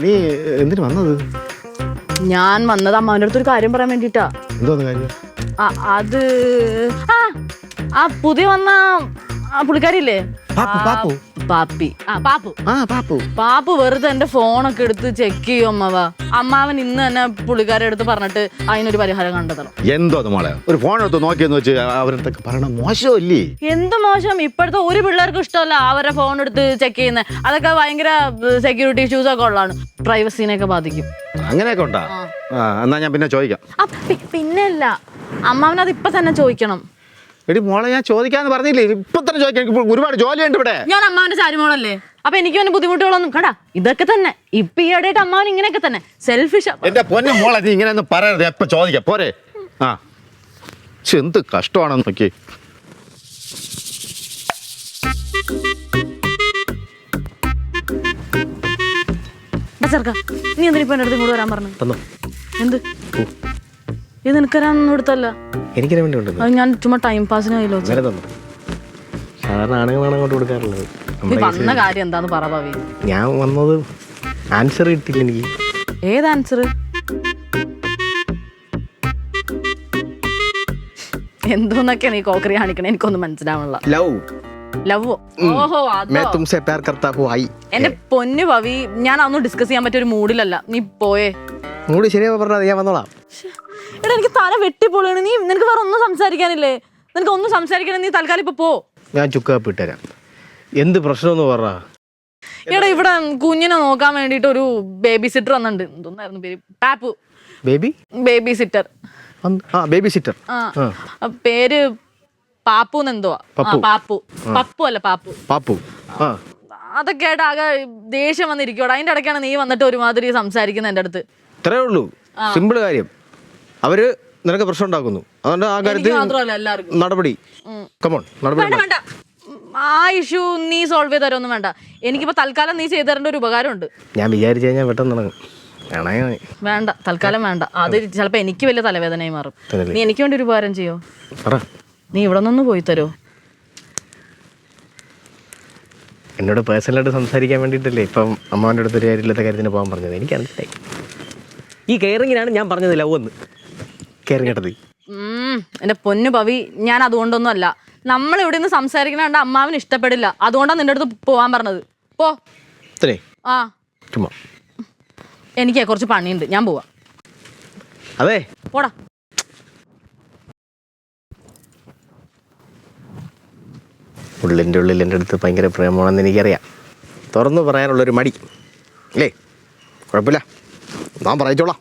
നീ എന്തിനു വന്നത്? ഞാൻ വന്നത് അമ്മാവൻ്റെ അടുത്തൊരു കാര്യം പറയാൻ വേണ്ടിട്ടാ. എന്തോന്ന് കാര്യം? അത് ആ പുതിയ വന്ന പുള്ളിക്കാരില്ലേ, പാപ്പു വെറുതെ എന്റെ ഫോണൊക്കെ എടുത്ത് ചെക്ക് ചെയ്യും അമ്മാവൻ ഇന്ന് തന്നെ പുള്ളിക്കാരെ എടുത്ത് പറഞ്ഞിട്ട് അതിനൊരു പരിഹാരം കണ്ടെത്തണം. എന്തോ മോളെ ഒരു ഫോൺ എടുത്ത് നോക്കിയെന്ന് വെച്ച് അവരടുത്തൊക്കെ പറയണ മോശമല്ലേ? എന്ത് മോശം? ഇപ്പോഴത്തെ ഒരു പിള്ളേർക്കും ഇഷ്ടമല്ല അവരുടെ ഫോൺ എടുത്ത് ചെക്ക് ചെയ്യുന്നത്. അതൊക്കെ ഭയങ്കര സെക്യൂരിറ്റി ഇഷ്യൂസ് ഒക്കെ ഉള്ളതാണ്, പ്രൈവസീനെയൊക്കെ ബാധിക്കും. അങ്ങനെയൊക്കെ ഉണ്ടാ? എന്നാ ഞാൻ പിന്നെ ചോദിക്കാം. പിന്നെ അല്ല, അമ്മാവനത് ഇപ്പൊ തന്നെ ചോദിക്കണം. എടി മോളെ ഞാൻ ചോദിക്കാന്ന് പറഞ്ഞില്ലേ, ഇപ്പൊ തന്നെ ചോദിക്കാൻ. ഒരുപാട് ജോലിയുണ്ട് ഇവിടെ. ഞാൻ അമ്മാവന്റെ ചാരിമോളല്ലേ, അപ്പൊ എനിക്ക് അവന് ബുദ്ധിമുട്ടുകളൊന്നും കടാ. ഇതൊക്കെ തന്നെ ഇപ്പൊ ഈയിടെയായിട്ട് അമ്മാവൻ ഇങ്ങനെയൊക്കെ തന്നെ സെൽഫിഷ്. എന്റെ പൊന്നു മോളെ നീ ഇങ്ങനെ ഒന്നും പറയരുത്, എപ്പൊ ചോദിക്കാം പോരെ. എന്ത് കഷ്ടമാണെന്ന് നോക്കി. ചെറുക്ക, നീ എന്തിനിപ്പോ എന്റെ അടുത്ത് ഇങ്ങോട്ട് വരാൻ പറഞ്ഞു? എന്ത് ഇത് നിനക്കരാന്ന് കൊടുത്തല്ല, ഞാൻ ചുമ്മാ ടൈം പാസിന് കയ്യിലോ. സാധാരണ ആണുങ്ങളാണ് അങ്ങോട്ട് കൊടുക്കാറുള്ളത്. വന്ന കാര്യം എന്താന്ന് പറ ഭാവി. ഞാൻ വന്നത് ആൻസർ കിട്ടില്ല എനിക്ക്. ഏത് ആൻസർ? എന്തോന്നൊക്കെ നീ കോക്കറി കാണിക്കണേ, എനിക്കൊന്നും മനസ്സിലാവണില്ല. ലവോ? ഓഹോ, എന്റെ പൊന്നു ഭവി, ഞാൻ അതൊന്നും ഡിസ്കസ് ചെയ്യാൻ പറ്റിയ ഒരു മൂഡിലല്ല. നീ പോയേ. മൂഡ് ശരിയാ പറഞ്ഞത്, ഞാൻ വന്നോളാം. എടാ എനിക്ക് തല വെട്ടിപ്പൊളിയാണ്. നീ നിനക്ക് വേറെ ഒന്നും സംസാരിക്കാനില്ലേ? നിനക്ക് ഒന്നും സംസാരിക്കണേ, നീ തൽക്കാലം ഇപ്പൊ പോ. ഞാൻ ചുക്കാപ്പ് ഇട്ടുതരാം. എന്ത് പ്രശ്നം പറ. എടാ ഇവിടെ കുഞ്ഞിനെ നോക്കാൻ വേണ്ടിട്ട് ഒരു ബേബി സിറ്റർ വന്നിട്ടുണ്ട്. എന്തോന്നായിരുന്നു പേര്? Pappu. Baby sitter. Baby sitter. പേര് പാപ്പുന്നെന്തോ. പാപ്പു. പപ്പു അല്ല, പാപ്പു. പാപ്പു. അതൊക്കെ ആയിട്ട് ആകെ ദേഷ്യം വന്നിരിക്കോടാ. അതിന്റെ ഇടയ്ക്കാണ് നീ വന്നിട്ട് ഒരുമാതിരി സംസാരിക്കുന്ന എന്റെ അടുത്ത്. ഇത്രേ ഉള്ളൂ, സിമ്പിൾ കാര്യം. അവര് നിനക്ക് പ്രശ്നം ഉണ്ടാക്കുന്നു, അതുകൊണ്ട് ആ കാര്യത്തിൽ നടപടി. വേണ്ട, ആ ഇഷ്യൂ നീ സോൾവ് ചെയ്ത് തരുമൊന്നും വേണ്ട. എനിക്കിപ്പോ തൽക്കാലം നീ ചെയ്തു തരേണ്ട ഒരു ഉപകാരമുണ്ട്. ഞാൻ വിചാരിച്ചു കഴിഞ്ഞാൽ പെട്ടെന്ന് വേണ്ട, തൽക്കാലം വേണ്ട. അത് ചിലപ്പോ എനിക്ക് വലിയ തലവേദനയായി മാറും. നീ എനിക്ക് വേണ്ടി ഒരു ഉപകാരം ചെയ്യോ? നീ ഇവിടെ നിന്ന് പോയി തരോ? എന്നോട് പേഴ്സണലായിട്ട് സംസാരിക്കാൻ വേണ്ടിയിട്ടല്ലേ ഇപ്പം അമ്മാവൻ്റെ അടുത്തൊരു കാര്യമില്ലാത്ത കാര്യത്തിന് പോകാൻ പറഞ്ഞത്. എനിക്ക് മനസ്സിലായി. ഈ കെയറിങ്ങിനാണ് ഞാൻ പറഞ്ഞത് ലവ് എന്ന്. കെയറിങ് കേട്ടത് എന്റെ പൊന്നു പവി, ഞാൻ അതുകൊണ്ടൊന്നും അല്ല. നമ്മൾ ഇവിടെ നിന്ന് സംസാരിക്കണ കണ്ട അമ്മാവിന് ഇഷ്ടപ്പെടില്ല. അതുകൊണ്ടാണ് നിന്റെ അടുത്ത് പോവാൻ പറഞ്ഞത്. പോ. ചുമ്മാ എനിക്ക് കുറച്ച് പണിയുണ്ട്, ഞാൻ പോവാ. അതെ, പോടാ. ഉള്ളിൻ്റെ ഉള്ളിൽ എൻ്റെ അടുത്ത് ഭയങ്കര പ്രേമമാണെന്ന് എനിക്കറിയാം. തുറന്നു പറയാനുള്ളൊരു മടി അല്ലേ? കുഴപ്പമില്ല, ഞാൻ പറയിച്ചോളാം.